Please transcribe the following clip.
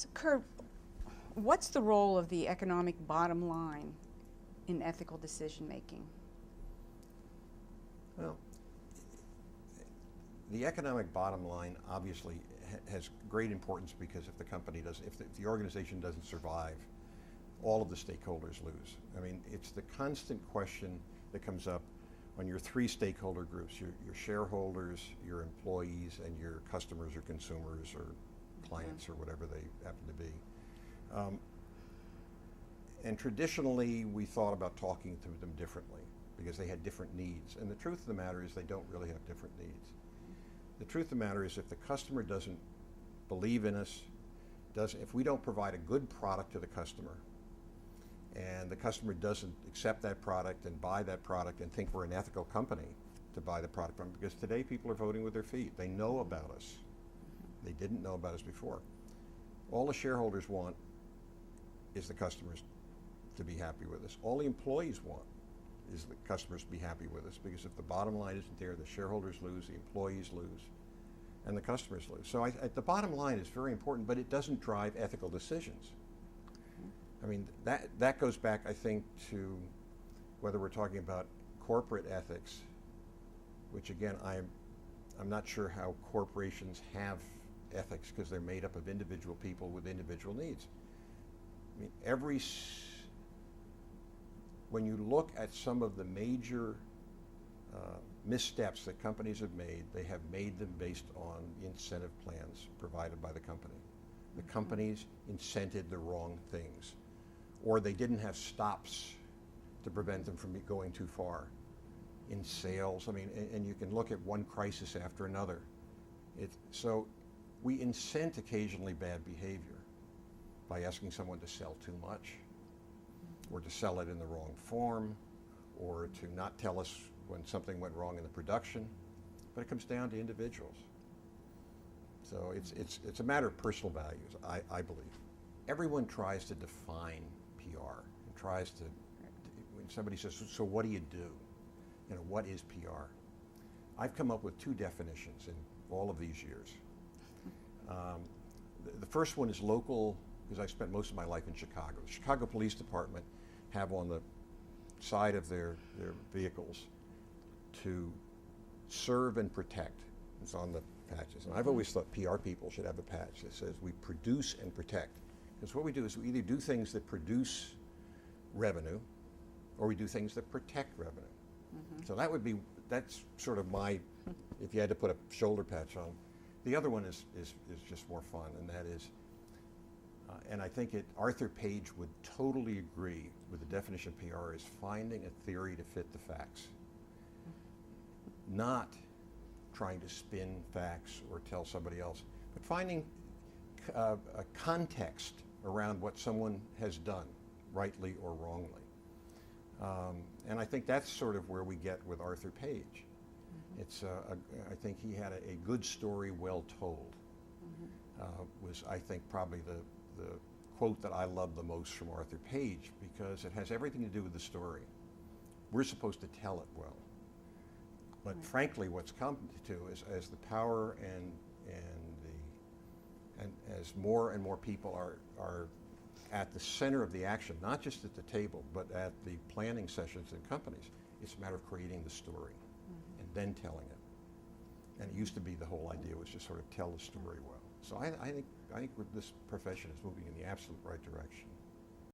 So Kurt, what's the role of the economic bottom line in ethical decision making? Well, the economic bottom line obviously has great importance because if the company does, if the organization doesn't survive, all of the stakeholders lose. I mean, it's the constant question that comes up on your three stakeholder groups, your shareholders, your employees, and your customers or consumers or clients or whatever they happen to be. And traditionally, we thought about talking to them differently because they had different needs. And the truth of the matter is they don't really have different needs. The truth of the matter is if the customer doesn't believe in us, if we don't provide a good product to the customer, and the customer doesn't accept that product and buy that product and think we're an ethical company to buy the product from, because today people are voting with their feet. They know about us. They didn't know about us before. All the shareholders want is the customers to be happy with us. All the employees want is the customers to be happy with us, because if the bottom line isn't there, the shareholders lose, the employees lose, and the customers lose. So the bottom line is very important, but it doesn't drive ethical decisions. I mean, that goes back, I think, to whether we're talking about corporate ethics, which again, I'm not sure how corporations have ethics because they're made up of individual people with individual needs. I mean, when you look at some of the major missteps that companies have made, they have made them based on the incentive plans provided by the company. The companies incented the wrong things, or they didn't have stops to prevent them from going too far in sales. I mean, and you can look at one crisis after another. So we incent occasionally bad behavior by asking someone to sell too much, or to sell it in the wrong form, or to not tell us when something went wrong in the production. But it comes down to individuals. So it's a matter of personal values, I believe. Everyone tries to define PR and tries to, when somebody says, so what do you do? You know, what is PR? I've come up with two definitions in all of these years. The first one is local, because I spent most of my life in Chicago. The Chicago Police Department have on the side of their vehicles to serve and protect. It's on the patches. And I've always thought PR people should have a patch that says we produce and protect. Because what we do is we either do things that produce revenue, or we do things that protect revenue. So that's sort of my, if you had to put a shoulder patch on. The other one is just more fun, and that is, and I think Arthur Page would totally agree with the definition of PR is finding a theory to fit the facts. Not trying to spin facts or tell somebody else, but finding a context around what someone has done, rightly or wrongly. And I think that's sort of where we get with Arthur Page. It's I think he had a good story well told. Was, I think, probably the quote that I love the most from Arthur Page, because it has everything to do with the story. We're supposed to tell it well. But frankly, what's come to is as the power and as more and more people are at the center of the action, not just at the table, but at the planning sessions in companies, it's a matter of creating the story and then telling it. And it used to be the whole idea was just sort of tell the story well. So I think this profession is moving in the absolute right direction.